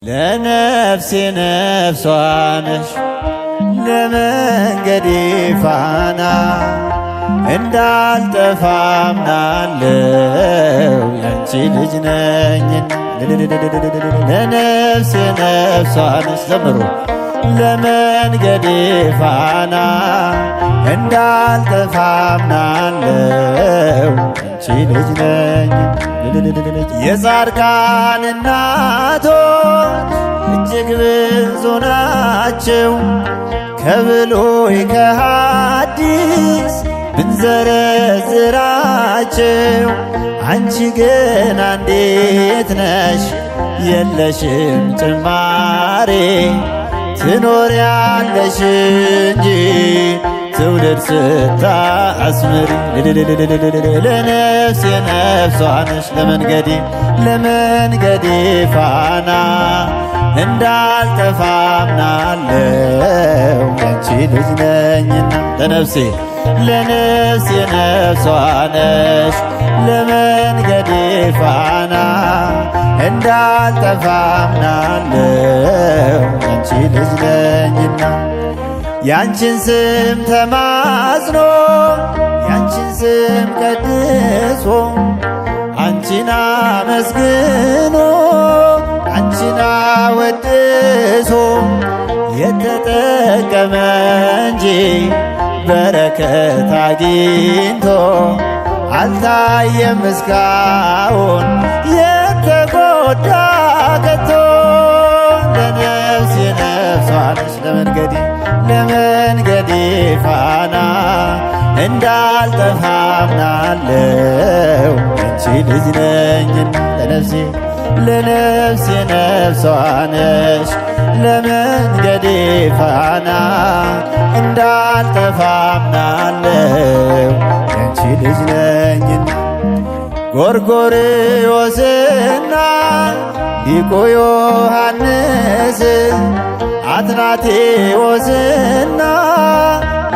ለነፍሴ ነፍሷ ነሽ ለመንገዴ ፋና እንዳልጠፋ አምናለሁ ያንቺ ልጅ ነኝና። ለነፍሴ ነፍሷ ነሽ ዘምሩ ለመንገዴ ፋና እንዳልጠፋ አምናለሁ ያንቺ ልጅ ነኝና። የጻድቃን እናቶች እጅግ ብዙ ናቸው ከብሉይ ከሐዲስ ብንዘረዝራቸው። አንቺ ግን አንዲት ነሽ የለሽም ጭማሬ ትኖሪያለሽ እንጂ ትውልድ ስታስምሪ። ለነፍሴ ነፍሷ ነሽ ለመንገዴ ፋና እንዳልጠፋ አምናለሁ ያንቺ ልጅ ነኝና። ለነፍሴ ነፍሷ ነሽ ለመንገዴ ፋና እንዳልጠፋ አምናለሁ ያንቺ ልጅ ነኝና። ያንቺን ስም ተማጽኖ ያንቺን ስም ቀድሶ አንቺን አመስግኖ አንቺን አወድሶ የተጠቀመ እንጂ በረከት አግኝቶ አልታየም እስካሁን የተጎዳ ከቶ። ለነፍሴ ነፍሷ ነሽ ለመንገዴ ፋና እንዳልጠፋ አምናለሁ ያንቺ ልጅ ነኝና። ለነፍሴ ነፍሷ ነሽ ለመንገዴ ፋና እንዳልጠፋ አምናለሁ ያንቺ ልጅ ነኝና። ጎርጎርዮስና ሊቁ ዮሐንስ አትናቴዎስና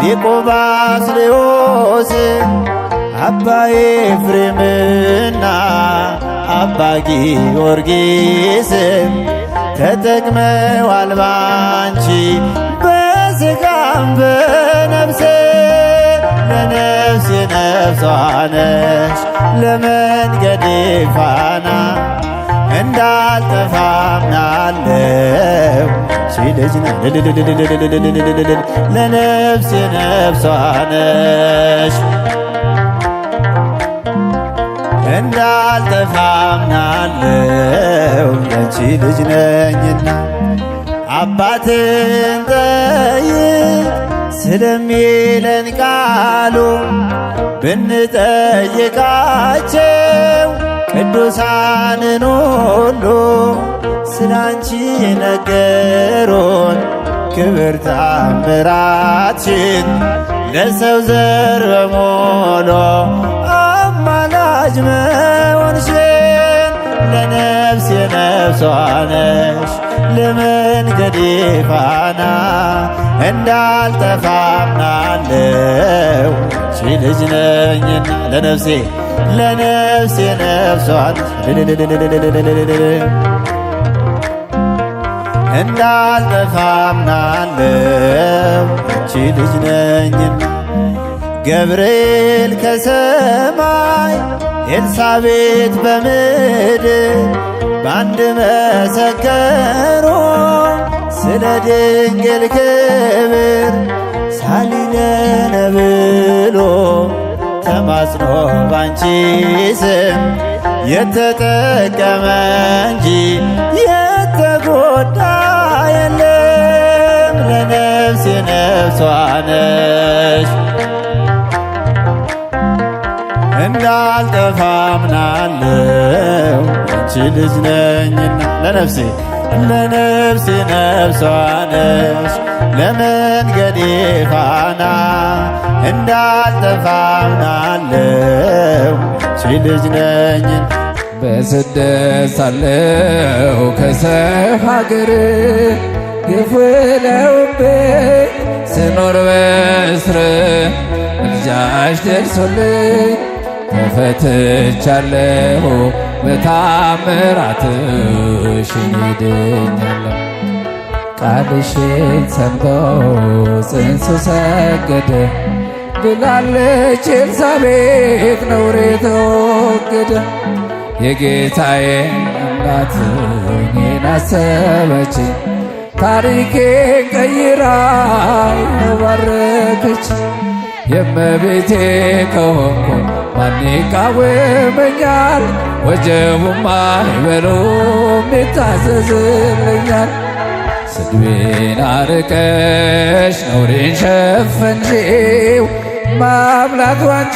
ሊቁ ባስልዮስ አባ ኤፍሬምና አባ ጊዮርጊስ ተጠቅመዋል ባንቺ በሥጋም በነፍሴ። ለነፍሴ ነፍሷ ነሽ ለመንገዴ ፋና እንዳልጠፋ አምናለሁ ያንቺ ልጅ ነኝ። ለነፍሴ ነፍሷ ነሽ እንዳልጠፋ አምናለሁ ያንቺ ልጅ ነኝና። አባትን ጠይቅ ስለሚለን ቃሉ ብንጠይቃቸው ቅዱሳንን ሁሉ ስላንቺ ነገሮን ክብር ታምራትሽን ለሰው ዘር በሞሎ አማላጅ መሆንሽን። ለነፍሴ ነፍሷ ነሽ ለመንገዴ ፋና እንዳልጠፋ አምናለሁ ያንቺ ልጅ ነኝና። ለነፍሴ ነፍሷ እንዳልጠፋ አምናለሁ ያንቺ ልጅ ነኝና። ገብርኤል ከሰማይ ኤልሳቤጥ በምድር በአንድ መሰከሩ ስለ ድንግል ክብር ሳሊለነ ብሎ ተማጽኖ ባንቺ ስም የተጠቀመ እንጂ የተጎዳ የለም። ለነፍሴ ነፍሷ ነሽ እንዳልጠፋ አምናለሁ ያንቺ ልጅ ነኝና። ለነፍሴ ነፍሷ ነሽ ለመንገዴ ፋና እንዳልጠፋ አምናለሁ ያንቺ ልጅ ነኝና። በስደት ሳለሁ ከሰው ሀገር ግፍ ውለውብኝ ስኖር በእስር ምልጃሽ ደርሶልኝ ተፈትቻለሁ በታምራትሽ ድኛለሁ። ቃልሽን ሰምቶ ጽንሱ ሰገደ ብላለች ኤልሳቤጥ ነውሬ ተወገደ። የጌታዬ እናት እኔን አሰበች ታሪኬን ቀይራ የባረከች። የእመቤቴ ከሆንኩ ማን ይቃወመኛል? ወጀቡማ ማዕበሉም ይታዘዝልኛል። ስድቤን አርቀሽ ነውሬን ሸፈንሽው ማምላክ ባንቺ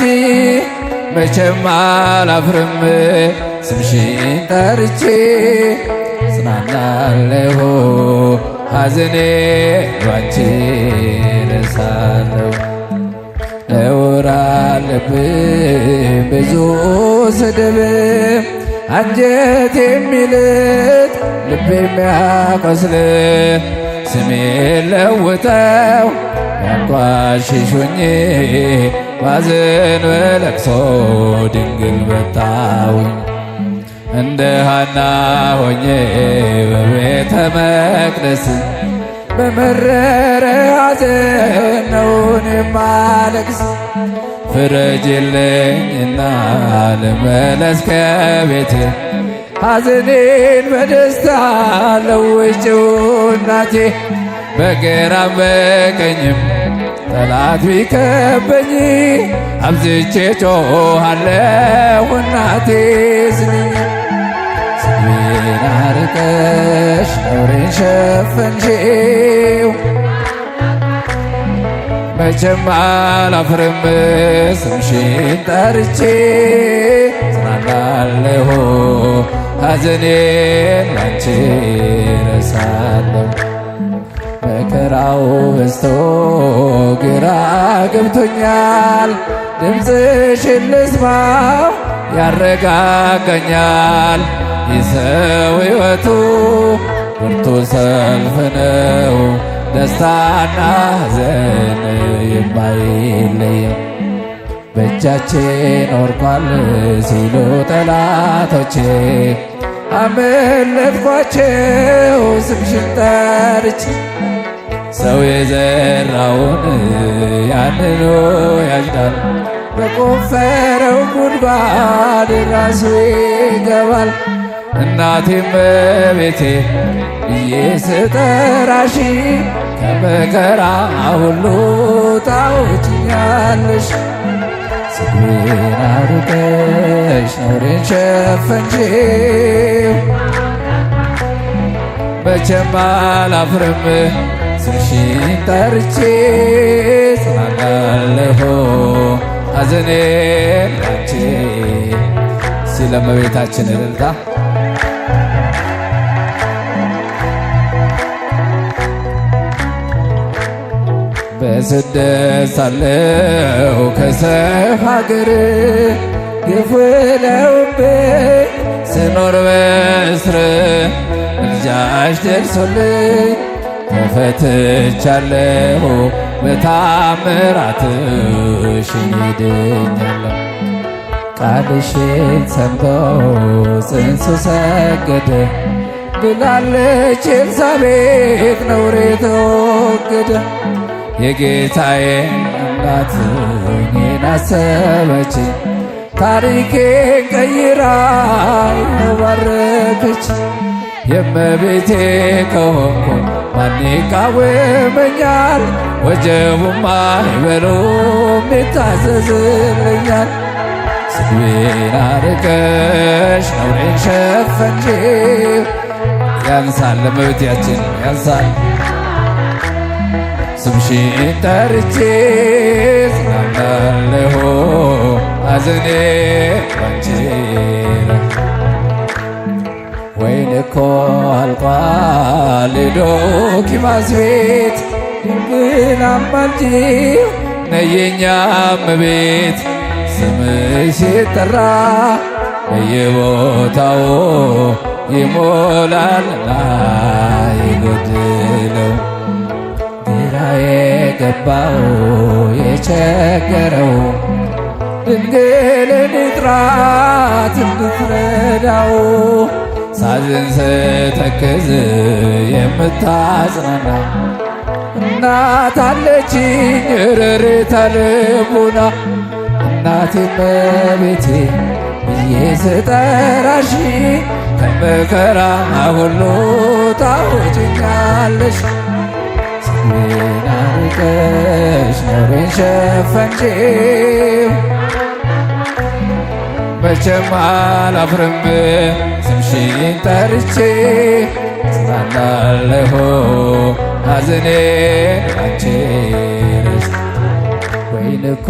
መቼም አላፍርም። ስምሽን ጠርቼ ጽናናለሁ ሐዘኔ ባንቺ ረሳለሁ። ነውር አለብኝ ብዙ ስድብ አንጀት የሚልጥ ልብ የሚያቆስል ስሜን ለውጠው ያንቋሽሹኝ ባዘን በለቅሶ ድንግል መጣሁኝ። እንደ ሐና ሆኜ በቤተ መቅደስ በመረረ ሐዘን ነው የማለቅስ። ፍረጅልኝና ልመለስ ከቤቴ ሐዘኔን በደስታ ለውጭው እናቴ። በግራም በቀኝም ጠላት ቢከበኝ አብዝቼ ጮኻለሁ እናቴ ስሚኝ። ስሜን አርቀሽ ነውሬን ሸፈንሽው መቼም አላፍርም። ስምሽን ጠርቼ ጽናናለሁ ሐዘኔን ላንቺ ረሳለሁ። መከራው በዝቶ ግራ ገብቶኛል ድምፅሽን ልስማው ያረጋጋኛል። የሰው ሕይወቱ ብርቱ ሰልፍ ነው ደስታና ሐዘን የማይለየው። በእጃችን ወርቋል ሲሉ ጠላቶቼ አመለጥኳቸው ስምሽን ጠርቼ። ሰው የዘራውን ያንኑ ያጭዳል በቆፈረው ጉድጓድ ራሱ ይገባል። እናቴም እመቤቴ ብዬ ስጠራሽ ከመከራ ሁሉ ታውጭኛለሽ። ስድቤን አርቀሽ ነውሬን ሸፈንሽው መቼም አላፍርም። ስምሽን ጠርቼ ጽናናለሁ ሐዘኔን ላንቺ። ስለ እመቤታችን እልልታ በስደት ሳለሁ ከሰው ሀገር ግፍ ውለውብኝ ስኖር በእስር ምልጃሽ ደርሶልኝ ተፈትቻለሁ በታምራትሽ ድኛለሁ። ቃልሽን ሰምቶ ጽንሱ ሰገደ ብላለች ኤልሳቤጥ ነውሬ ተወገደ። የጌታዬ እናት እኔን አሰበች ታሪኬን ቀይራ የባረከች። የእመቤቴ ከሆንኩ ማን ይቃወመኛል? ወጀቡም ማዕበሉም ይታዘዝልኛል። ስድቤን አርቀሽ ነውሬን ሸፈንሽው ያንሳል ለእመቤታችን ያንሳል። ስምሽን ጠርቼ ጽናናለሁ ሐዘኔ ባንቺ። ወይን እኮ አልቋል ዶኪማስ ቤት ድንግል አማልጂው ነይ የኛ እመቤት። ስምሽ ሲጠራ በየቦታው ይሞላልና የጎደለው ግራ የገባው የቸገረው ድንግልን ጠራት እንድትረዳው ሳዝን ስተክዝ የምታጽናና እናት አለችኝ ርርተ ልቡና እናቴ እመቤቴ ብዬ ስጠራሽ ከመከራ ሁሉ ታወጭኛለሽ። ስሜን አርቀሽ ነውሬን ሸፈንሽው መቼም አላፍርም ስምሽን ጠርቼ ጽናናለሁ ሐዘኔን ባንቺ ረስቼ። ወይን እኮ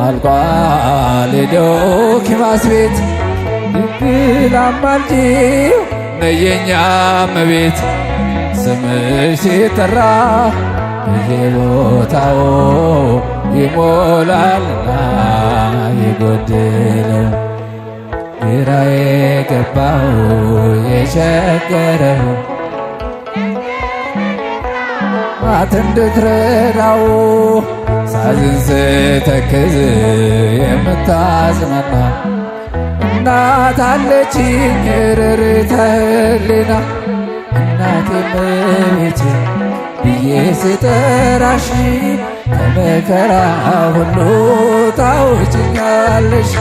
አልቋል የዶኪማስ ቤት ድንግል አማልጂው ነይ የኛ እመቤት ስምሽ ሲጠራ በየቦታው ይሞላልና የጎደለው ግራ የገባው የቸገረው ማት እንድትረዳው ሳዝን ስተክዝ የምታጽናና እናት አለችኝ ርርተ ሕሊና እናቴ እመቤቴ ብዬ ስጠራሽ ከመከራ ሁሉ ታውጭኛለሽ።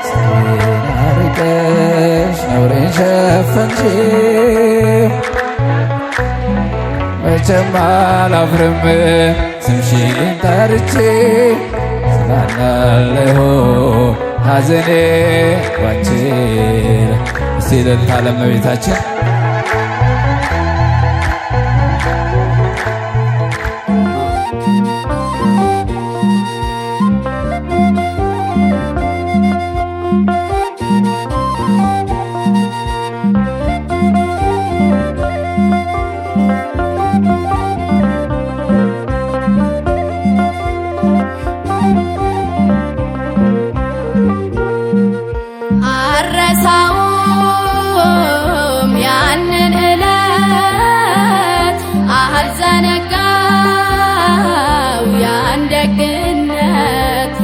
ስሜን አርቀሽ ነውሬን ሸፈንሽው መቼም አላፍርም ስምሽን ጠርቼ ጽናናለሁ ሐዘኔ ባንቺ። እስቲ እልልታ ለእመቤታችን። አረሳውም ያንን ዕለት አልዘነጋው ያን ደግነት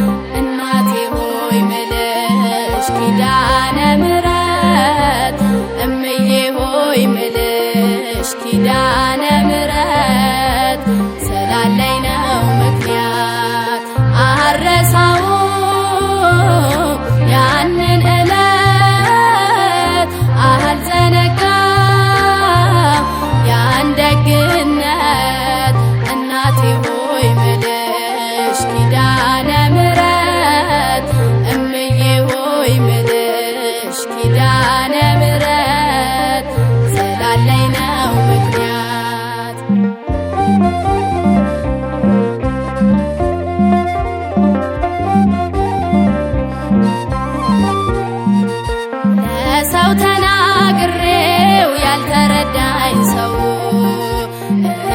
እናቴ ሆይ ምልሽ ኪዳነ ምሕረት እምዬ ሆይ ምልሽ ኪዳነ ምሕረት ስላለኝ ነው ምክንያት አረሳውም ያንን ዕለት አልዘነጋው ያን ደግነት እናቴ ሆይ ምልሽ ኪዳነ ምሕረት እምዬ ሆይ ምልሽ ኪዳነ ምሕረት ስላለኝ ነው ምክንያት ለሰው ተናግሬው ያልተረዳኝ ሰው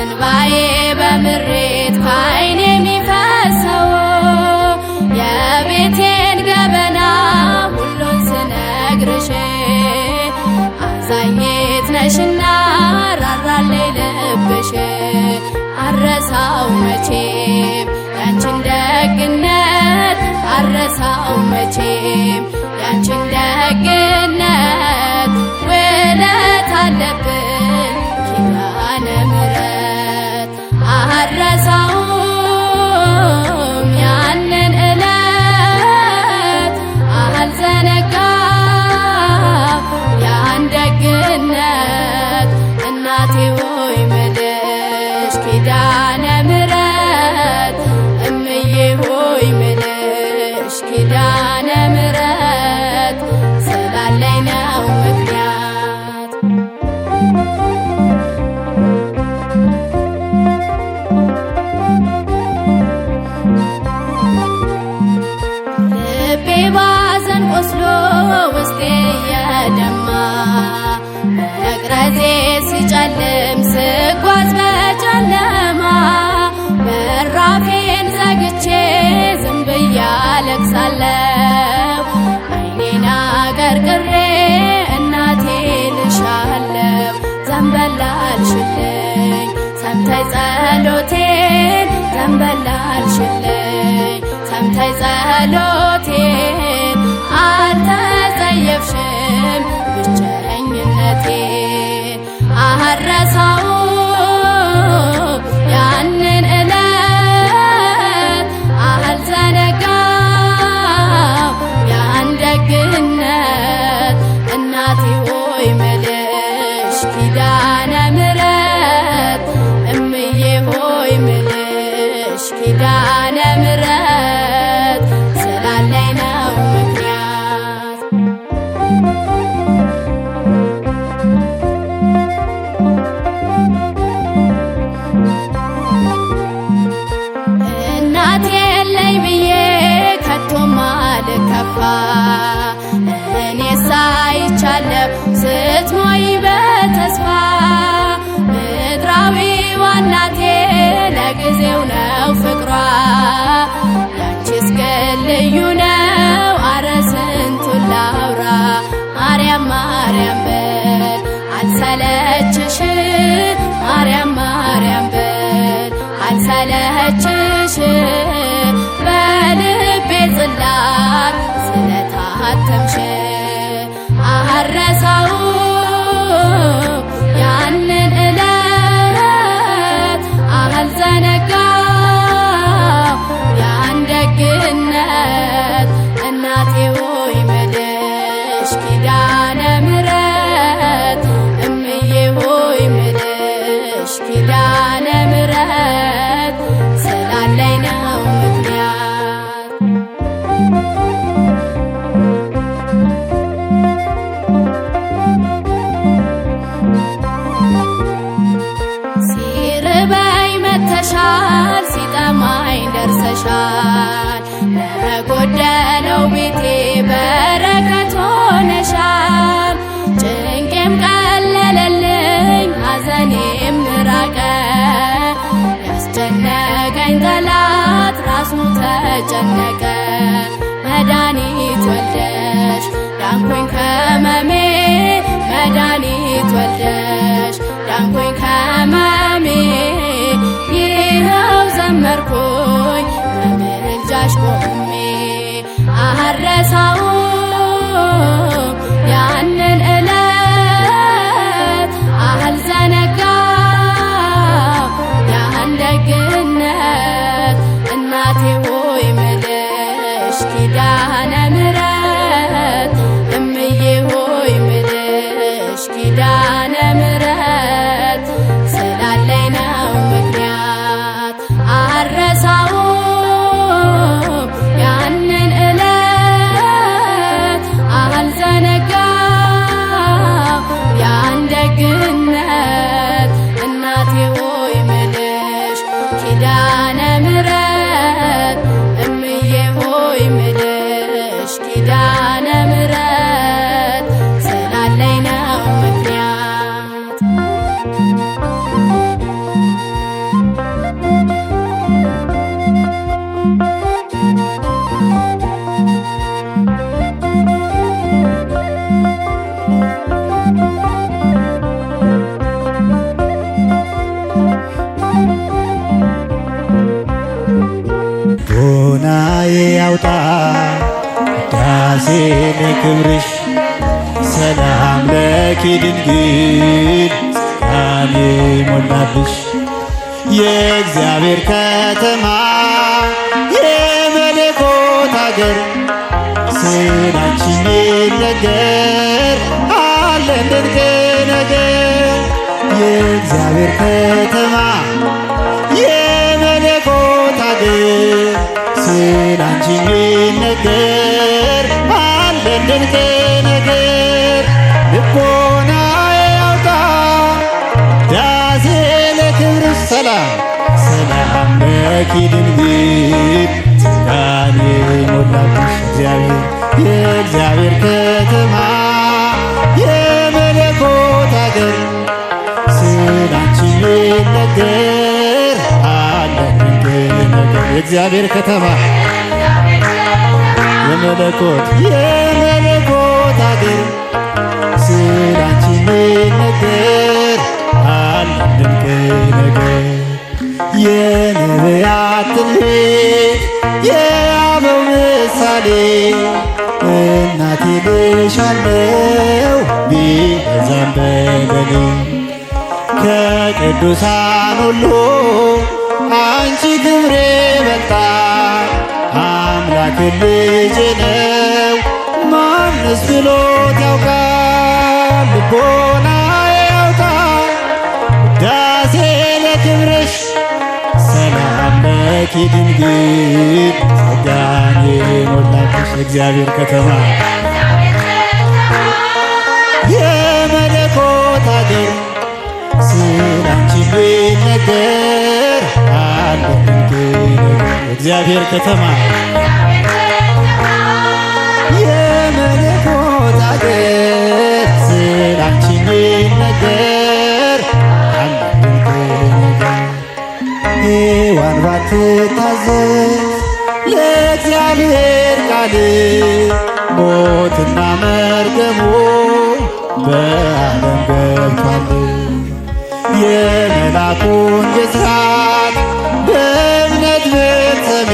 እንባዬ በምሬት ከዓይኔ የሚፈሰው የቤቴን ገበና ሁሉን ስነግርሽ አዛኝት ነሽና ራራለኝ ልብሽ አረሳው መቼም ያንቺን ደግነት አረሳው መቼም ያንቺን ደግነት ውለት አለብኝ ኪዳነ ምሕረት አረሳውም ያንን ዕለት አልዘነጋው ያን ደግነት እናቴ ሆይ ምልሽ ኪዳነ ምሕረት እምዬ ሆይ ምልሽ ኪዳነ ምሕረት ስላለኝ ነው ምክንያት ልቤ ባዘን ቆስሎ ውስጤ የደማ መቅረዜ ሲጨልም ስጓዝ በጨለማ በራፌን ዘግቼ ዝም ብዬ አለቅሳለሁ ዓይኔን አቀርቅሬ እናቴ ልሻለሁ ዘንበል አልሽልኝ ሰምተይ ጸሎቴን ዘንበል አልሽልኝ ሰምተይ ጸሎቴን አልተጸየፍሽም ብቸኝነቴን አልረሳውም ያንን ዕለት አልዘነጋም ያን ደግነት እናቴ ሆይ ምልሽ ኪዳነ ምሕረት እምዬ ሆይ ምልሽ ኪዳነ ምሕረት ስላለኝ ነው ምክንያት እናቴ የለኝ ብዬ ከቶም አልከፋ እኔስ አይቻለሁ ስትሞይ በተስፋ ምድራዊዋ እናቴ ለጊዜው ነው ፍቅሯ ያንቺስ ግን ልዩ ነው አረ ስንቱን ላውራ ማርያም ማርያም ብል አልሰለችሽ ማርያም ማርያም ብል አልሰለችሽ በልቤ ጽላት ስለታተምሽ አልረሳውም ያንን ዕለት አልዘነጋም ያን ደግነት እናቴ ሆይ ምልሽ ኪዳነ ምሕረት እምዬ ሆይ ምልሽ ኪዳነ ምሕረት ስላለኝ ነው ምክንያት ሲርበኝ መተሻል ሲጠማኝ ደርሰሻል ለጎደለው ቤቴ በረከት ሆነሻል ጭንቄም ቀለለልኝ ሐዘኔም ራቀ ያስጨነቀኝ ጠላት ራሱ ተጨነቀ መድኃኒት ወልደሽ ዳንኩኝ ከመሜ መድኃኒት ወልደሽ ዳንኩኝ ከመሜ ይኸው ዘመርኩኝ በምልጃሽ ቆሜ አልረሳውም ያንን ዕለት አልዘነጋም ያን ደግነት እናቴ ሆይ ምልሽ ኪዳነ ምሕረት እምዬ ሆይ ምልሽ ኪዳነ ምሕረት ስላለኝ ነው ምክንያት አልረሳውም ያንን ዕለት አልዘነጋም ያን ደግነት እናቴ ሆይ ምልሽ ኪዳነ ምሕረት እምዬ ሆይ ምልሽ ኪዳነ ምሕረት ስላለኝ ነው ምክንያት ቦናዬ ያውጣ ዳሴ ለክብርሽ ሰላም ለኪ ድንግል ጸጋን ሞላብሽ የእግዚአብሔር ከተማ የመለኮት አገር ስላንቺ የሚነገር አለን ድንቅ ነገር የእግዚአብሔር ከተማ የመለኮት አገር ስላንቺ የሚነገር አለን ድንቅ ነገር ልቦናዬ ያውጣ ዳሴ ለክብርሽ ሰላም ሰላም ለኪ ድንግል ጸጋን ሞላብሽ እግዚአብሔር የእግዚአብሔር ከተማ የመለኮት አገር ስላንቺ የሚነገር አለን ድንቅ ነገር የእግዚአብሔር ከተማ የመለኮት አገር ስላንቺ የሚነገር አለን ድንቅ ነገር የነቢያት ትንቢት የአበው ምሳሌ ወድሻለው ቢበዛም በደሌ ከቅዱሳን ሁሉ አንቺ ክብሬ በልጣል። አምላክ ልጅ ነው ማንስ ብሎት ያውቃል? ልቦናዬ ያውቃል ውዳሴ ለክብርሽ። ሰላም ለኪ ድንግል ጸጋን የሞላብሽ የእግዚአብሔር ከተማ የመለኮት አገር ስላንቺ ቢነገር አለ የእግዚአብሔር ከተማ የመለኮት አገር ስላንቺ ቢነገር አለ ሔዋን ባትታዘዝ ለእግዚአብሔር ቃል ሞትና መርገሙ በዓለም ገብቷል። የመልአኩን ብስራት በእምነት ብትሰሚ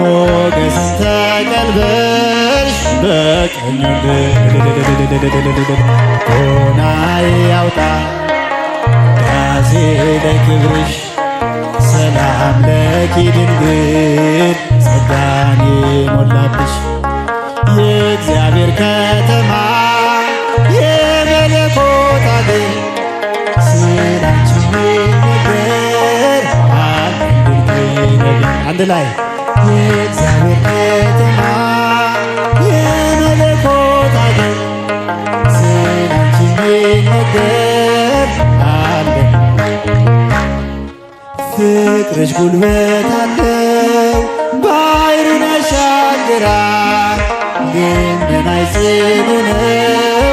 ሞገስን ተቀልበሽ በቀኙ ልቦናዬ ያውጣ ውዳሴ ለክብርሽ። ሰላም ለኪ ድንግል ጸጋን የሞላብሽ የእግዚአብሔር ከተማ የመለኮት አገር ስላንቺ ነገር አንድ ላይ የእግዚአብሔር ከተማ የመለኮት አገር ስላንቺ ነገር አለ። ፍቅርሽ ጉልበት አለው ባሕሩን ያሻግራል። ግንድን አይጽኑ ነው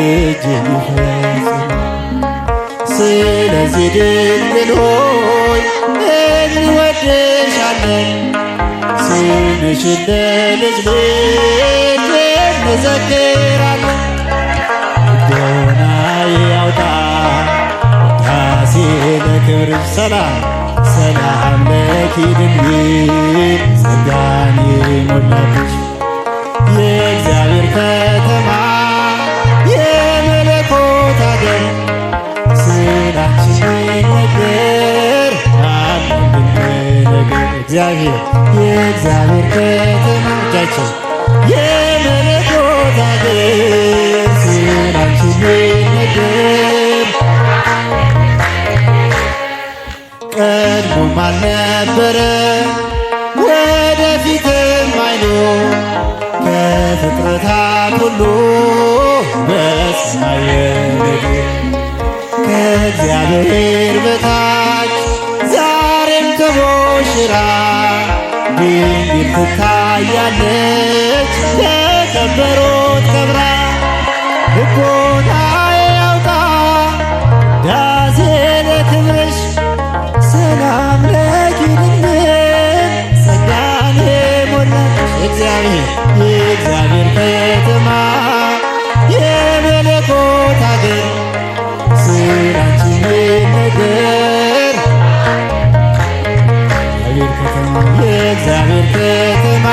እጅን ይፈጽማል። ስለዚህ ድንግል ሆይ እንወድሻለን ስምሽን ለልጅ ልጅ እንዘክራለን። ልቦናዬ ያውጣ ውዳሴ ለክብርሽ። ሰላም ለኪ ድንግል ጸጋን የሞላብሽ የእግዚአብሔር ከተማ የመለኮት አገር ስላንቺ ነገር አለ ነገር እግዚአብሔር የእግዚአብሔር ከተማ እጃችን የመለኮት አገር ስላንቺ ነገር ቀድሞም አልነበረ ወደፊትም አይኖር ከፍጥረታት ሁሉ በሰማይ የምድር ከእግዚአብሔር በታች ዛሬም ተሞሽራ ድንግል ትታያለች ለከበሮት ከብራ። ልቦናዬ ያውጣ ውዳሴ ለክብርሽ። ሰላም ለኪ ድንግል ጸጋን የሞላብሽ የእግዚአብሔር ከተማ የመለኮት አገር ስላንቺ ነገር የእግዚአብሔር ከተማ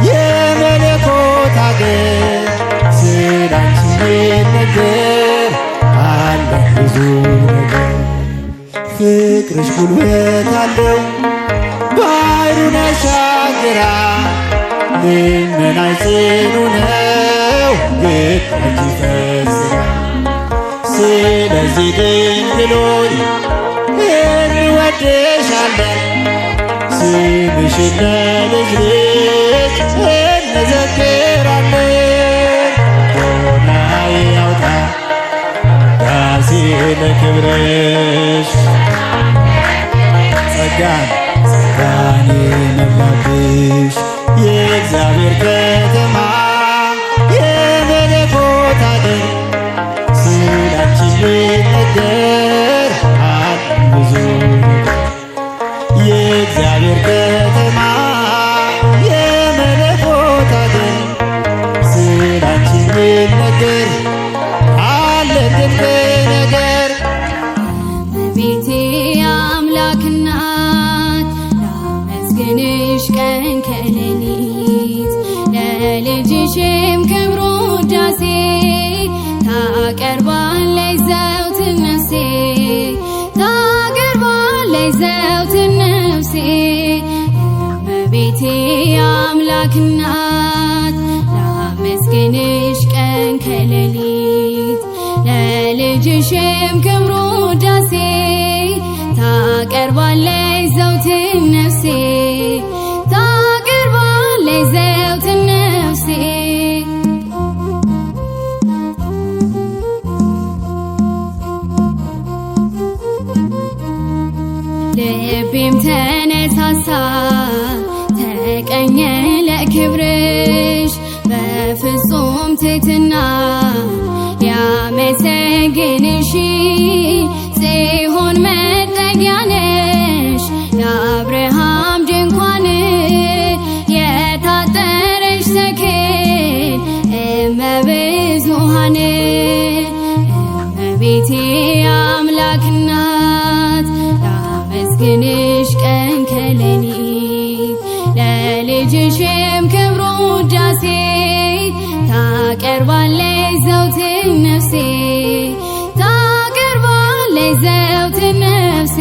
የመለኮት አገር ስላንቺ ነገር አለ ብዙ ነገር። ፍቅርሽ ጉልበት አለው ባሕሩን ያሻግራል። ልመናሽ ጽኑ ነው ግዳጅ ይፈጽማል። ስለዚህ ድንግል ሆይ እንወድሻለን ስምሽን ለልጅ ልጅ እንዘክራለን። ልቦናዬ ያውጣ ውዳሴ ለክብርሽ። ጸጋን የሞላብሽ የእግዚአብሔር ከተማ የመለኮት አገር ስላንቺ ነገር አለ ብዙ ነገር። የእግዚአብሔር ከተማ የመለኮት አገር ስላንቺ ነገር አለ ድንቅ ነገር። ቤቴ አምላክ እናት ላመስግንሽ ቀን ከሌሊት እመቤቴ አምላክ እናት ላመስግንሽ ቀን ከሌሊት ለልጅሽም ክብሩ ውዳሴ ታቀርባለች ዘውትር ነፍሴ ታቀርባለች ዘውትር ነፍሴ ልቤም ተነሳሳ ተቀኘ ለክብርሽ በፍጹም ትሕትና ሊያመሰግንሽ ጽዮን መጠጊያ ነሽ የአብርሃም ድንኳን የታጠረሽ ተክል እመብዙኃን እመቤቴ አምላክ እናት ላመስግንሽ ቀን ከሌሊት ለልጅሽም ክብሩ ውዳሴ ታቀርባለች ዘውትር ነፍሴ ታቀርባለች ዘውትር ነፍሴ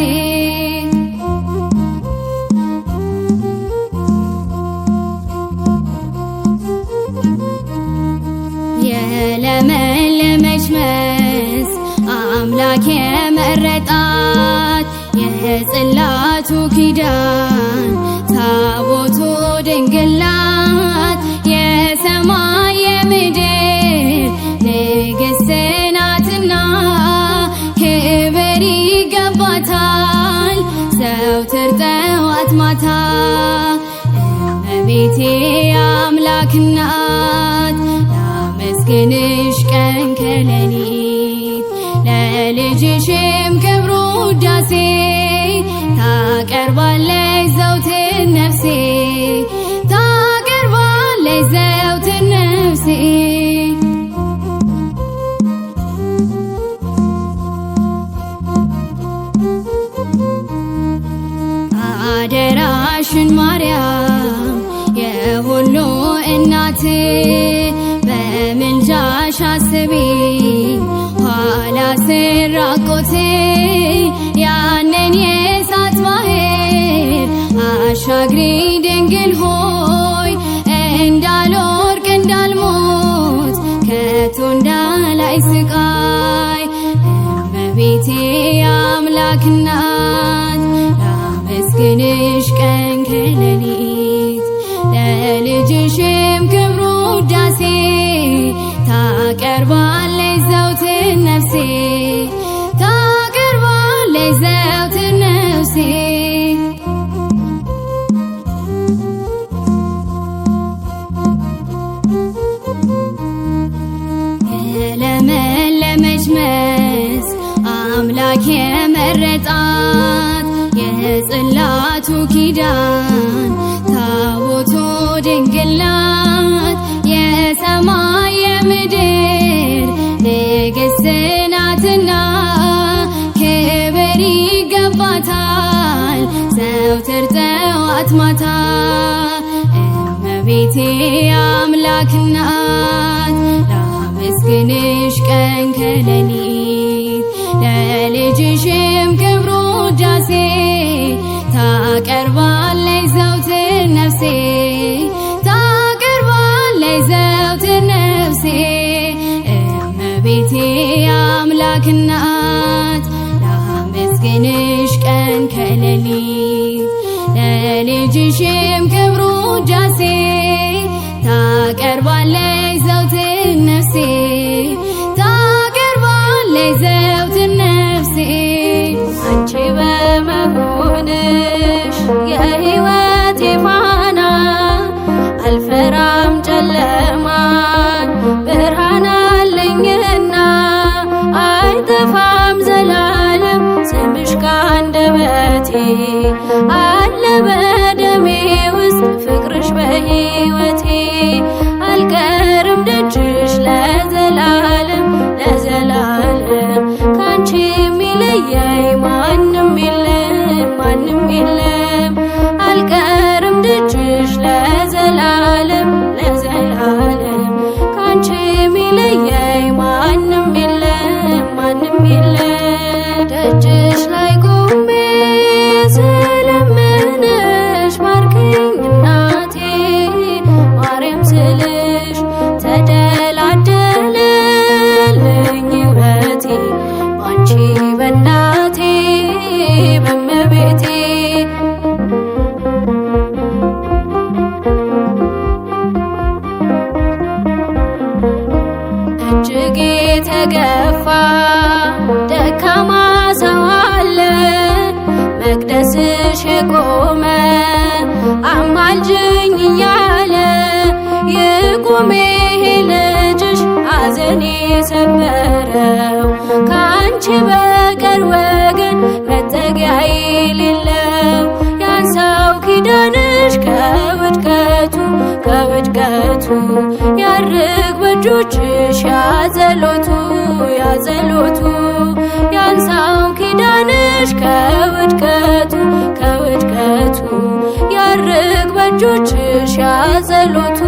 የለመለመች መስክ አምላክ የመረጣት የጽላቱ ኪዳን ታቦቱ ድንግል ናት የሰማይ የምድር ንግሥት ናትና ክብር ይገባታል ዘውትር ጠዋት ማታ እመቤቴ አምላክ እናት ላመስግንሽ ቀን ከሌሊት ለልጅሽም ክብሩ ውዳሴ ታቀርባለች ዘውትር ነፍሴ ታቀርባለች ዘውትር ነፍሴ አደራሽን ማርያም የሁሉ እናት በምልጃሽ አስቢኝ ኋላ ስራቆት ያንን የእሳት ባህር አሻግሪ ድንግል ሆይ እንዳልወድቅ እንዳልሞት ከቶ እንዳላይ ስቃይ እመቤቴ አምላክ እናት ላመስግንሽ ቀን ከሌሊት ለልጅሽም ክብሩ ውዳሴ ታቀርባለች ዘውትር ነፍሴ ታቀርባለች ዘውትር ነፍሴ የለመለመች መስክ አምላክ የመረጣት የጽላቱ ኪዳን ታቦቱ ድንግል ናት የሰማይ የምድር ንግሥት ናትና ክብር ይገባታል ዘውትር ጠዋት ማታ እመቤቴ አምላክ እናት ላመስግንሽ ቀን ከሌሊት ለልጅሽም ክብሩ ውዳሴ ታቀርባለች ዘውትር ነፍሴ ታቀርባለች ዘውትር ነፍሴ እመቤቴ አምላክ እናት ላመስግንሽ ቀን ከሌሊት ለልጅሽም ክብሩ ውዳሴ ታቀርባለች ዘውትር ነፍሴ ታቀርባለች ዘውትር ነፍሴ አንቺ በመሆንሽ የሕይወቴ ፋና አልፈራም ጨለማን ብርሃን አለኝና አይጠፋም ዘላለም ስምሽ ካንደበቴ አለ በደሜ ውስጥ ፍቅርሽ በሕይወቴ አልቀርም ደጅሽ ለዘላለም ለዘላለም ካንቺ የሚለየኝ ማንም የለም ማንም የለም አልቀርም ደጅሽ ለዘላለም ለዘላለም ካንቺ የሚለየኝ ማንም የለም ማንም የለም ደጅሽ ላይ ቆሜ ስለምንሽ ባርኪኝና በእናቴ በእመቤቴ እጅግ የተገፋ ደካማ ሰው አለ መቅደስሽ የቆመ አማልጅኝ እያለ ይቁም ይሄ ልጅሽ ሐዘኔ ሰበረው ከአንቺ በቀር ወገን መጠጊያ የሌለው ያንሳው ኪዳንሽ ከውድቀቱ ያርግ በእጆችሽ ያጸሎቱ ያንሳው ኪዳንሽ ከውድቀቱ ያርግ በእጆችሽ ያጸሎቱ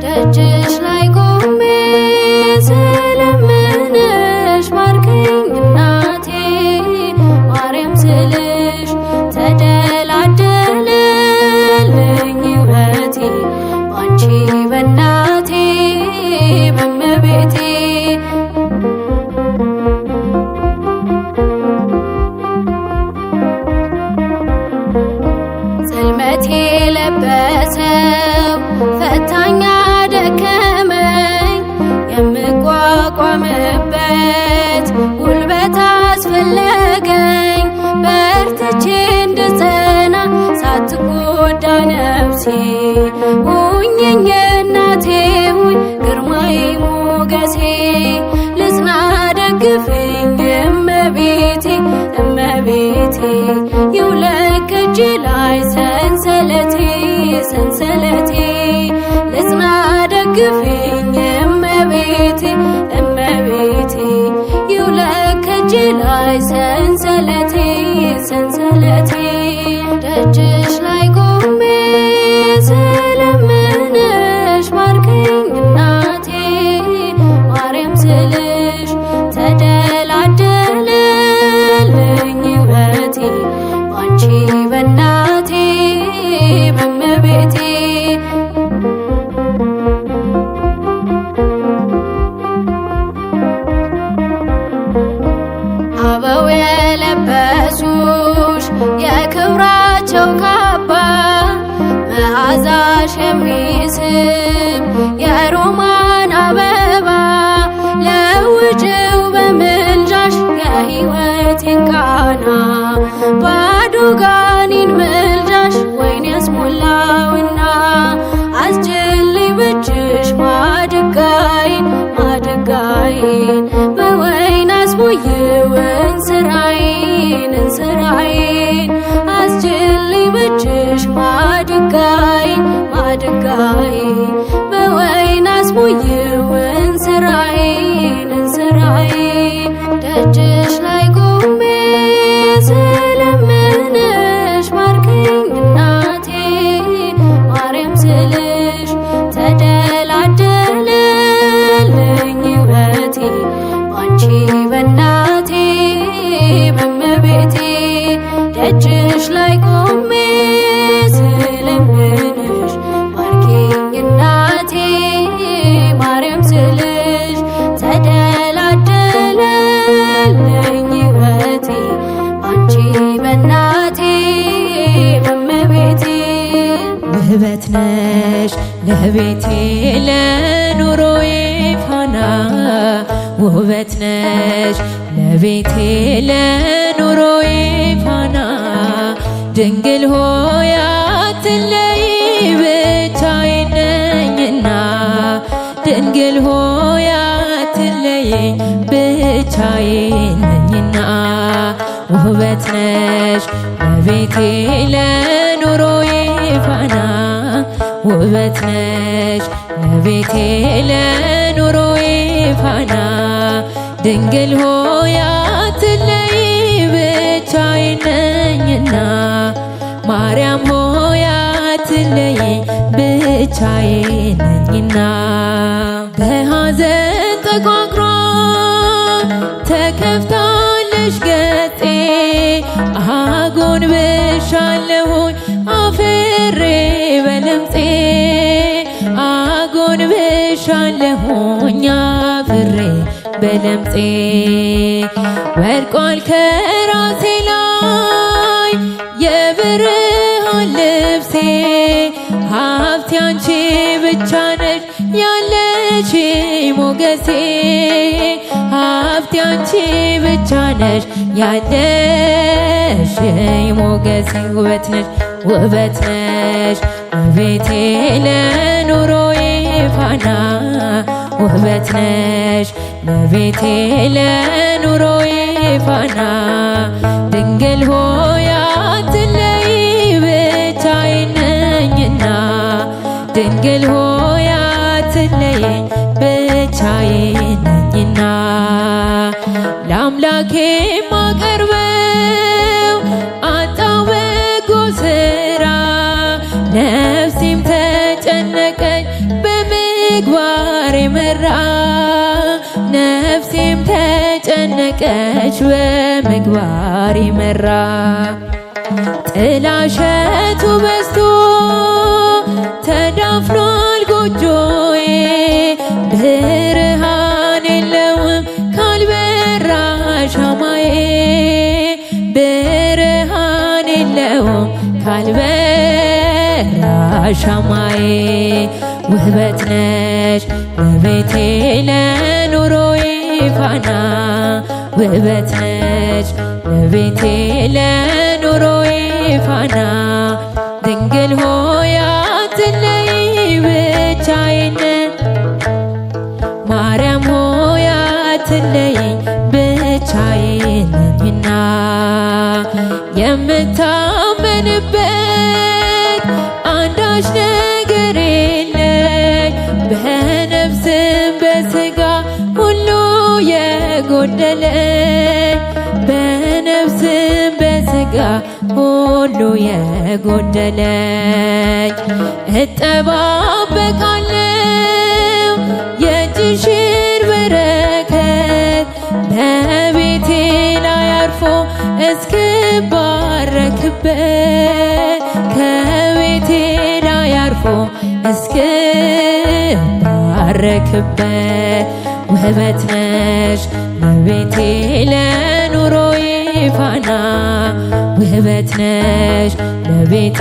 ደጅሽ ላይ ቆሜ ስለምንሽ ባርኪኝ እናቴ ማርያም ስልሽ ተደላደለልኝ ሕይወቴ ባንቺ በእናቴ በእመቤቴ ጽልመቴ ለበሰው ፈታኛ ደከመኝ የምቋቋምበት ጉልበት አስፈለገኝ በርትቼ እንድጸና ሳትጎዳ ነፍሴ ሁኚኝ እናቴ ሁኝ ግርማዬ ሞገሴ ልጽና ደግፊኝ እመቤቴ ይውለቅ ከእጄ ላይ ሰንሰለቴ ልጽና ደግፊኝ እመቤቴ ይውለቅ ከእጄ ላይ ሰንሰለቴ ደጅሽ ላይ ቆሜ ስለምንሽ ባርኪኝ እናቴ ማርያም ስልሽ ተደላደለልኝ ሕይወቴ ባንቺ በእናቴ በእመቤቴ አበው የለበሱሽ የክብራቸው ካባ መዓዛሽ የሚስብ የሮማን አበባ ለውጭው በምልጃሽ የሕይወቴን ቃና ባዶ ጋኔን ምልጃሽ ወይን ያስሞላውና አስችልኝ በእጅሽ ማድጋዬን በወይን አስሞይው እንስራዬን አስችልኝ በእጅሽ ማድጋዬን በወይን አስሞይው እንስራዬን ደጅሽ ላይ ቆሜ ስለምንሽ ባርኪኝ እናቴ ማርያም ስልሽ ተደላደለልኝ ሕይወቴ ባንቺ በእናቴ በእመቤቴ ደጅሽ ላይ ቆሜ ስለምንሽ ባርኪኝ እናቴ ማርያም ስልሽ ተደላደለልኝ ሕይወቴ ባንቺ በእናቴ በእመቤቴ ውበት ነሽ ለቤቴ ለኑሮዬ ፋና ውበት ነሽ ለቤቴ ለኑሮዬ ፋና ድንግል ሆይ አትለይ ብቻዬን ነኝና ድንግል ሆይ አትለይ ብቻዬን ነኝና ውበት ነሽ ለቤቴ ለኑሮዬ ፋና ውበት ነሽ ለቤቴ ለኑሮዬ ፋና ድንግል ሆይ አትለይ ብቻዬን ነኝና ማርያም ሆይ አትለይ ብቻዬን ነኝና በሐዘን ተቋቁራ ተከፍታለሽ ገጤ አጎንብሻለሁኝ አፍሬ በለምፄ አጎንብሻለሁኝ አፍሬ በለምፄ ወድቋል ከራሴ ላይ የብርሃን ልብሴ ሀብቴ አንቺ ብቻ ነሽ ያለሽ ሞገሴ ሀብቴ አንቺ ብቻ ነሽ ያለሽ ሞገሴ ውበት ነሽ ውበት ነሽ ውበቴ ለኑሮዬ ፋና ውበት ነሽ ለቤቴ ለኑሮዬ ፋና ድንግል ሆይ አትለይ ብቻዬን ነኝና ድንግል ሆይ አትለየኝ ብቻዬን ነኝና ለአምላኬ ማቀርበው አጣው በጎ ስራ ነፍሴም ተጨነቀች በምግባር የመራ ነፍሴም ተጨነቀች በምግባር የመራ ጥላሸቱ በዝቶ ተዳፍኗል ጎጆዬ ብርሃን የለውም ካልበራ ሻማዬ ብርሃን የለውም ካልበራ ሻማዬ ውበት ነሽ ለቤቴ ለኑሮዬ ፋና ውበት ነሽ ለቤቴ ለኑሮዬ ፋና ድንግል ሆይ አትለይ ብቻዬን ማርያም ሆይ አትለይኝ ብቻዬን ነኝና የምታመንበት አንዳች ነገር የለኝ በነፍስም በሥጋ ሁሉ የጎደለኝ በነፍስም በሥጋ ሁሉ የጎደለኝ እጠባበቃለሁ የእጅሽን በረከት በቤቴ ላይ አርፎ እስክባረክበት ከቤቴ ላይ አርፎ እስክባረክበት ውበት ነሽ ለቤቴ ለኑሮዬ ፋና ውበት ነሽ ለቤቴ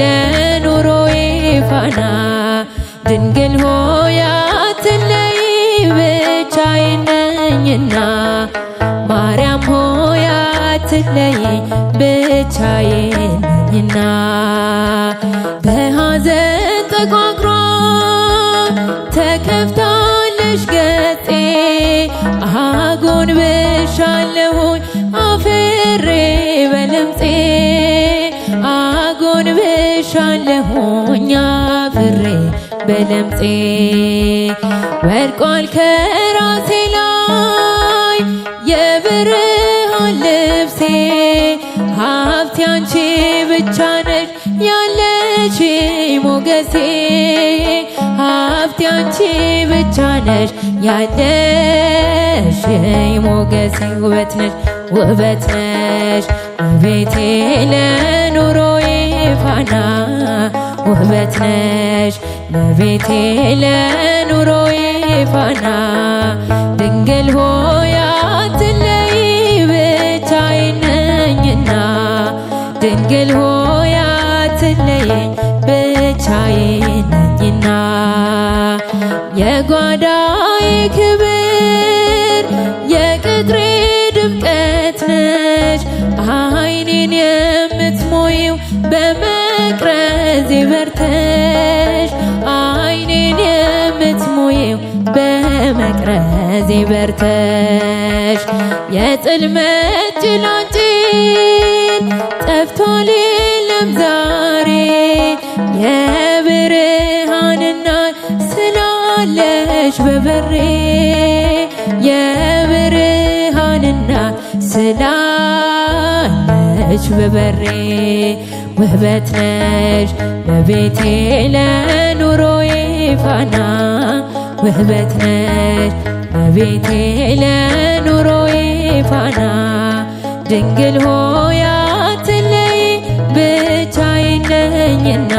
ለኑሮዬ ፋና ድንግል ሆይ አትለይ ብቻዬን ነኝና ማርያም ሆይ አትለይኝ ብቻዬን ነኝና በሐዘን ተቋቁራ ተከፍታለሽ ገጼ አጎንብሻለሁኝ አፍሬ በለምፄ አጎንብሻለሁኝ አፍሬ በለምፄ ወድቋል ከራሴ ላይ የብርሃን ልብሴ ሀብቴ አንቺ ብቻ ነሽ ያለሽ ሞገሴ ሀብቴ አንቺ ብቻ ነሽ ያለሽ ሞገሴ ውበት ነሽ ውበት ነሽ ቤቴ ለኑሮዬ ፋና ውበት ነሽ ለቤቴ ለኑሮዬ ፋና ድንግል ሆይ አትለይ ብቻዬን ነኝና ድንግል ሆይ አትለየኝ ብቻዬን ነኝና የጓዳዬ ክብር የቅጥሬ ድምቀት ነሽ ዓይኔን የምትሞይው በመቅረዝ በርተሽ ዓይኔን የምትሞይው በመቅረዝ በርተሽ የጽልመት ጭላንጭል ጠፍቷል የለም ዛሬ የብርሃንና ስላለሽ በበሬ የብርሃንና ስላለሽ በበሬ ውበት ነሽ ለቤቴ ለኑሮዬ ፋና ውበት ነሽ ለቤቴ ለኑሮዬ ፋና ድንግል ሆይ አትለይ ብቻዬን ነኝና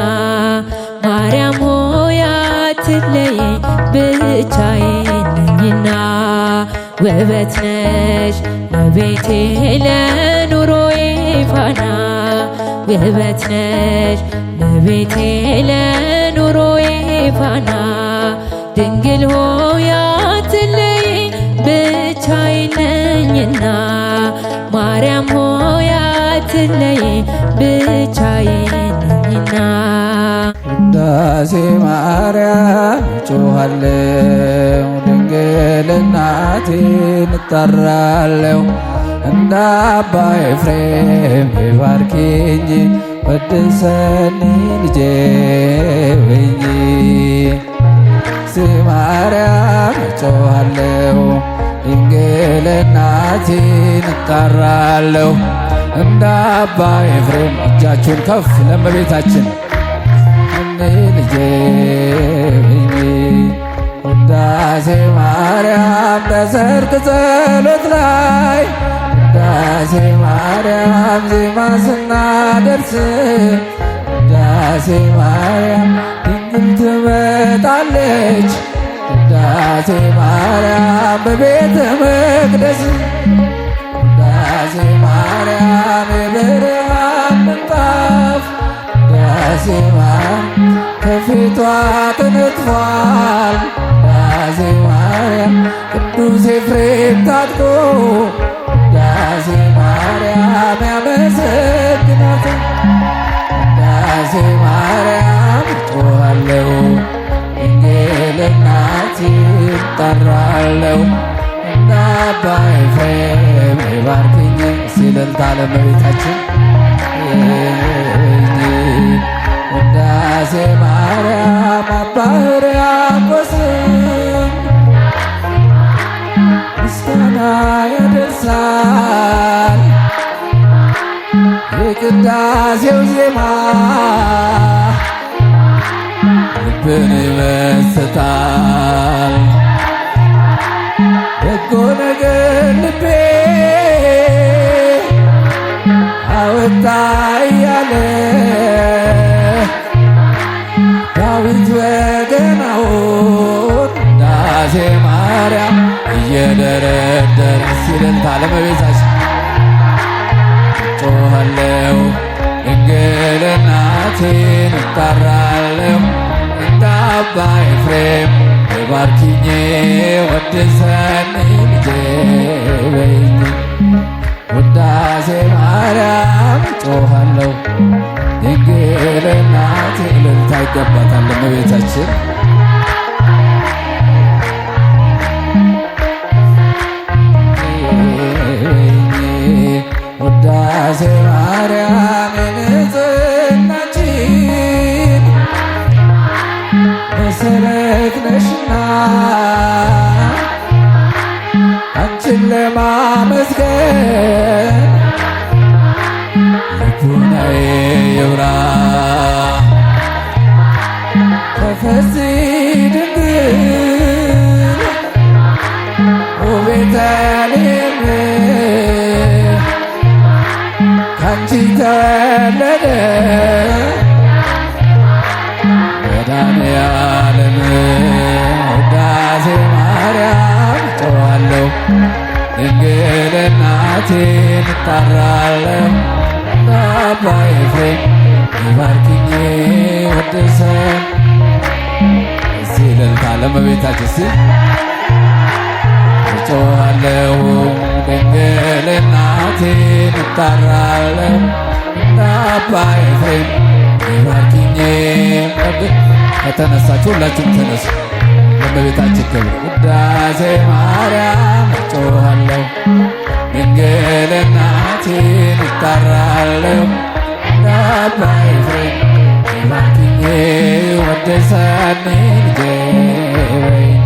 ማርያም ሆይ አትለይ ብቻዬን ነኝና ውበት ነሽ ለቤቴ ለኑሮዬ ፋና ውበት ነሽ ለቤቴ ለኑሮዬ ፋና ድንግል ሆይ አትለይ ብቻዬን ነኝና ማርያም ሆይ አትለይ ብቻዬን ነኝና ውዳሴ ማርያም እጮኻለሁ ድንግል እናቴን እጠራለሁ እንደ አባ ኤፍሬም ባርኪኝ ወድሰኒ ልጄ በይኝ ማርያም እጮኻለሁ ድንግል እናቴን እጠራለሁ እንደ አባ ኤፍሬም እጃችሁን ከፍ ለእመቤታችን ልጄ በይኝ ውዳሴ ማርያም በሰርክ ጸሎት ላይ ውዳሴ ማርያም ዜማ ስናደርስ ውዳሴ ማርያም ድንግል ትመጣለች ውዳሴ ማርያም በቤተ መቅደስ ውዳሴ ማርያም የብርሃን ምንጣፍ ውዳሴ ማርያም ከፊቷ ተነጥፏል ውዳሴ ማርያም ቅዱስ ኤፍሬም ታጥቆ ውዳሴ ማርያም ያመሰግናት ውዳሴ ማርያም እጮኻለሁ ድንግል እናቴን እጠራለሁ እንደ አባ ኤፍሬም ባርኪኝ ሲልልታ ለእመቤታችን ውዳሴ ማርያም አባ ሕርያቆስ ምስጋና ያደርሳል የቅዳሴው ዜማ ልብን ይመስጣል በጎ ነገር ልቤ አወጣ እያለ ዳዊት በገናውን ውዳሴ ማርያም እየደረደረ ሲልልታ ለእመቤታችን እጮኻለሁ ድንግል እናቴን እጠራለሁ እንደ አባ ኤፍሬም ባርኪኝ ወድሰኒ ልጄ በይኝ ውዳሴ ማርያም እጮኻለሁ ድንግል እናቴ እልልታ ይገባታል ለእመቤታችን ውዳሴ ማርያም የንጽሕናችን መሰረት ነሽና አንቺን ለማመስገን ልቡናዬ ይብራ ተፈሥሒ ድንግል ቤተልሔም ካንቺ ተወለደ መድኃኔዓለም ውዳሴ ማርያም እጮኻለሁ ድንግል እናቴን እጠራለሁ እንደ አባ ኤፍሬም ባርኪኝ ወድሰን እልልታ ለእመቤታችን ሲል እጮኻለሁ ድንግል እናቴን እጠራለሁ እንደ አባ ኤፍሬም ባርኪኝ ከተነሳችሁ ሁላችሁም ተነሱ ለእመቤታችን ክብር ውዳሴ ማርያም እጮኻለሁ ድንግል እናቴን እጠራለሁ እንደ አባ ኤፍሬም ባርኪኝ ወድሰኒ ልጄ በይኝ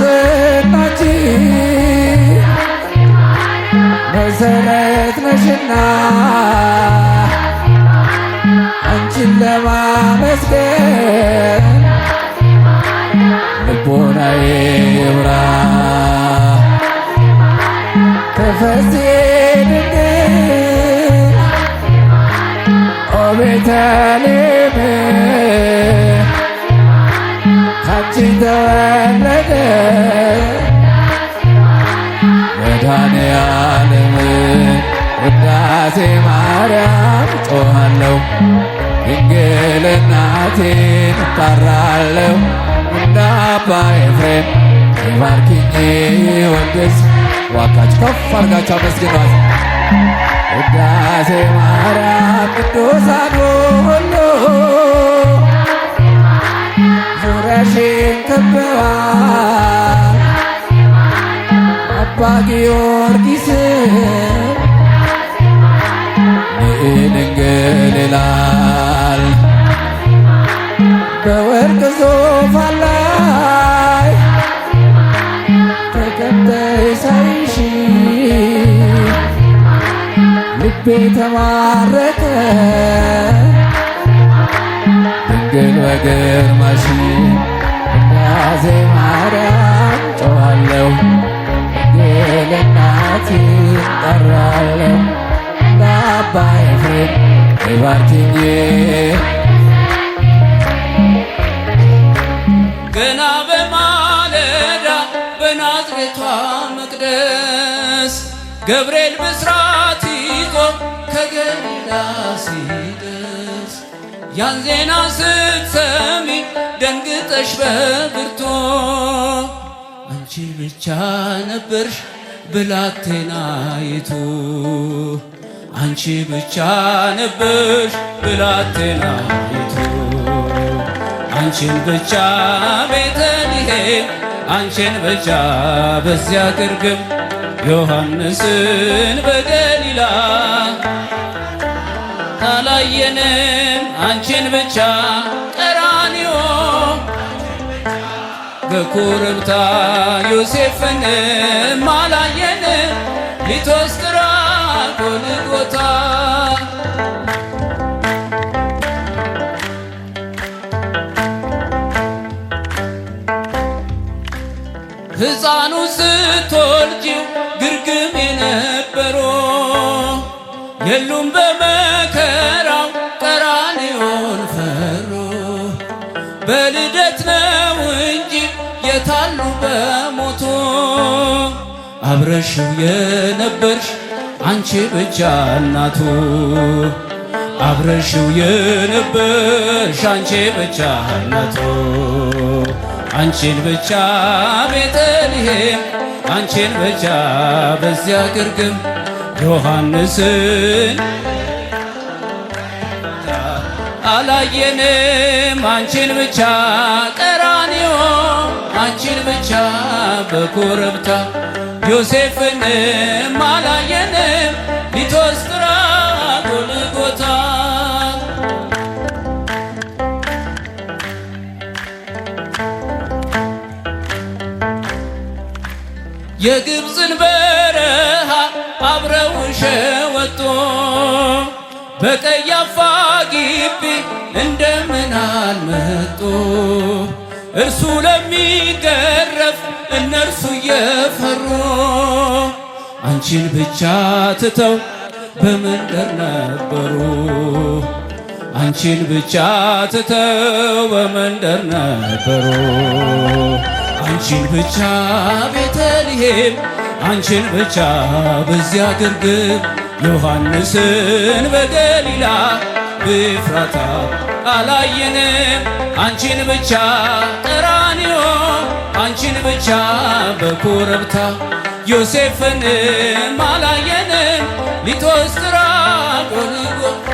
የንጽሕናችን መሰረት ነሽና አንቺን ለማመስገን ልቦናዬ ይብራ ተፈሥሒ ድንግል ቤተልሔም ውዳሴ ማርያም ጮኻለሁ ድንግል እናቴን እጠራለሁ እንደ አባ ኤፍሬም ባርኪኝ ወንድስ ዋካችሁ ከፍ አድርጋችሁ አመስግኗት። ውዳሴ ማርያም ቅዱሳን ሁሉ ዙሪያሽን ከበዋል አባ ጊዮርጊስ ድንግል ይላል በወርቅ ዙፋን ላይ ተቀምጠሽ ሳይሽ ልቤ ተማረከ ድንግል በግርማሽ ውዳሴ ማርያም ጮኻለሁ ድንግል እናቴን እጠራለሁ እንደ አባ ኤፍሬም ባርኪኝ ገና በማለዳ በናዝሬቷ መቅደስ ገብርኤል ብስራት ይዞ ከገሊላ ሲደርስ ያን ዜና ስትሰሚ ደንግጠሽ በብርቱ አንቺ ብቻ ነበርሽ ብላቴናይቱ አንቺ ብቻ ነበርሽ ብላቴናይቱ አንቺን ብቻ ቤተልሔም አንቺን ብቻ በዚያ ግርግም ዮሐንስን በገሊላ አላየንም አንቺን ብቻ ቀራንዮ በኮረብታ ዮሴፍንም አላየንም ሊቶስጥራ ጎልጎታ ሕፃኑ ስትወልጂው ግርግም የነበሩ የሉም በመከራው ቀራንዮን ፈሩ በልደት ነው እንጂ የታሉ በሞቱ አብረሽው የነበርሽ አንቺ ብቻ እናቱ አብረሽው የነበርሽ አንቺ ብቻ እናቱ አንቺን ብቻ ቤተልሔም አንቺን ብቻ በዚያ ግርግም ዮሐንስን አላየንም አንቺን ብቻ ቀራንዮ አንቺን ብቻ በኮረብታ ዮሴፍንም አላየንም ሊቶስጥራ ጎልጎታ የግብፅን በረሃ አብረውሽ ወጡ በቀያፋ ግቢ እንደምን አልመጡ እርሱ ለሚገረፍ እነርሱ እየፈሩ አንቺን ብቻ ትተው በመንደር ነበሩ አንቺን ብቻ ትተው በመንደር ነበሩ አንቺን ብቻ ቤተልሔም አንቺን ብቻ በዚያ ግርግም ዮሐንስን በገሊላ በኤፍራታ አላየንም አንቺን ብቻ ቀራንዮ አንቺን ብቻ በኮረብታ ዮሴፍንም አላየንም ሊቶስጥራ ጎልጎታ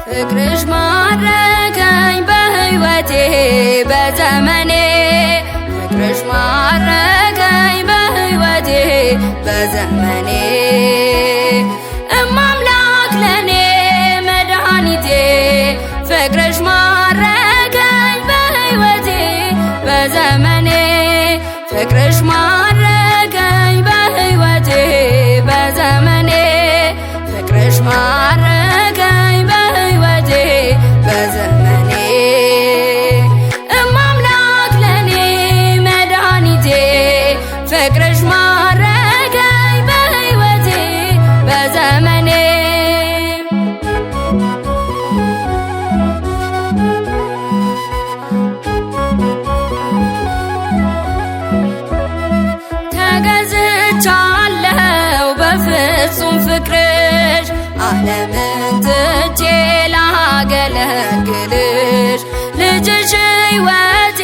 ፍቅርሽ ማረከኝ በሕይወቴ በዘመኔ ፍቅርሽ ማረከኝ በሕይወቴ በዘመኔ እማምላክ ለኔ መድኃኒቴ ፍቅርሽ ማረከኝ በሕይወቴ በዘመኔ ፍቅርሽ ማረከኝ በሕይወቴ በዘመኔ ፍቅርሽ ማረከኝ በሕይወቴ በዘመኔ ትቼ ላገለግልሽ ልጅሽ ሕይወቴ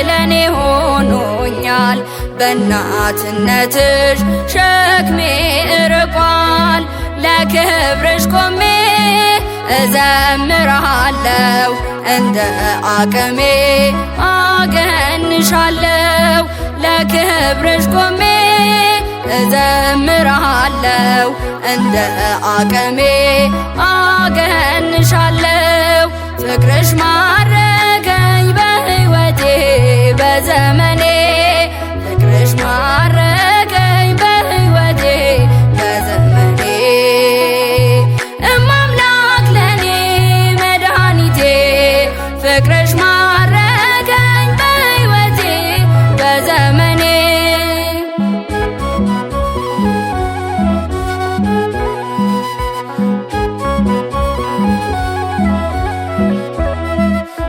ለኔ ሆኖኛል። በእናትነትሽ ሸክሜ እርቋል። ለክብርሽ ቆሜ እዘምራለሁ እንደ አቅሜ አገንሻለሁ። ለክብርሽ ቆሜ እዘምራለሁ እንደ አቅሜ አገንሻለሁ። ፍቅርሽ ማረከኝ በሕይወቴ በዘመኔ ፍቅርሽ ማረከኝ በሕይወቴ በዘመኔ እማምላክ ለኔ መድኃኒቴ ፍቅርሽ ማረከኝ በሕይወቴ በዘመኔ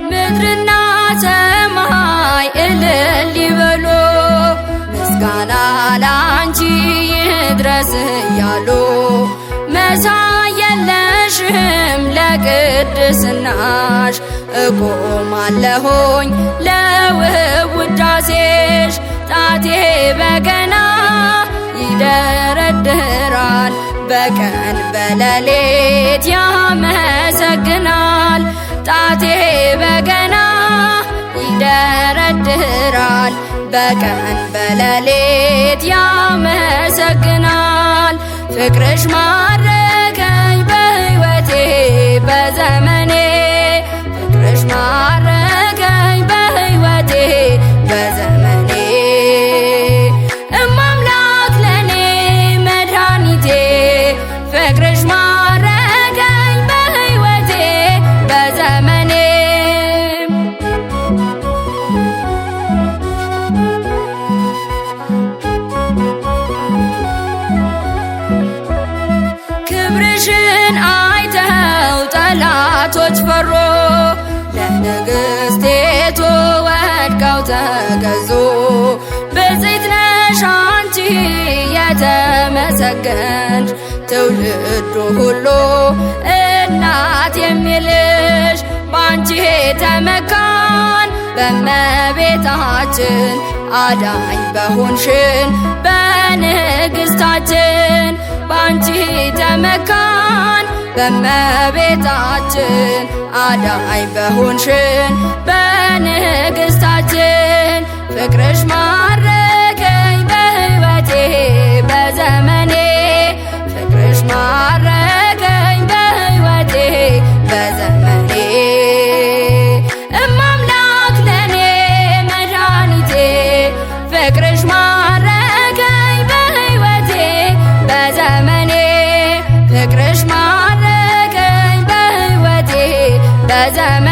ምድርና ሰማይ እልል ይበሉ ምስጋና ላንቺ ይድረስ እያሉ መሳይ የለሽም ለቅድስናሽ እቆማለሁኝ ለውብ ውዳሴሽ። ጣቴ በገና ይደረድራል በቀን በሌሊት ያመሰግናል። ጣቴ በገና ይደረድራል በቀን በሌሊት ያመሰግናል። ፍቅርሽ ማረከኝ በሕይወቴ በዘመኔ ፍቅርሽ ማረከኝ በሕይወቴ በዘመኔ እማምላክ ለኔ መድኃኒቴ ፍቅርሽ ማረከኝ በሕይወቴ በዘመኔ ክብርሽን አይተው ጠላቶች ፈሮ ለንግሥቴቱ ወድቀው ተገዙ። ብፅዕት ነሽ አንቺ የተመሰገንሽ ትውልዱ ሁሉ እናት የሚልሽ ባንቺ ተመካን በእመቤታችን አዳኝ በሆንሽን በንግሥታችን ባንቺ ተመካን በእመቤታችን አዳኝ በሆንሽን በንግሥታችን ፍቅርሽ ማረከኝ በሕይወቴ በዘመኔ ፍቅርሽ ማረከኝ በሕይወቴ በዘመኔ እማምላክ ለኔ መድኃኒቴ ፍቅርሽ ማረከኝ በሕይወቴ በዘመኔ ፍቅርሽ ማረከኝ በሕይወቴ በዘመኔ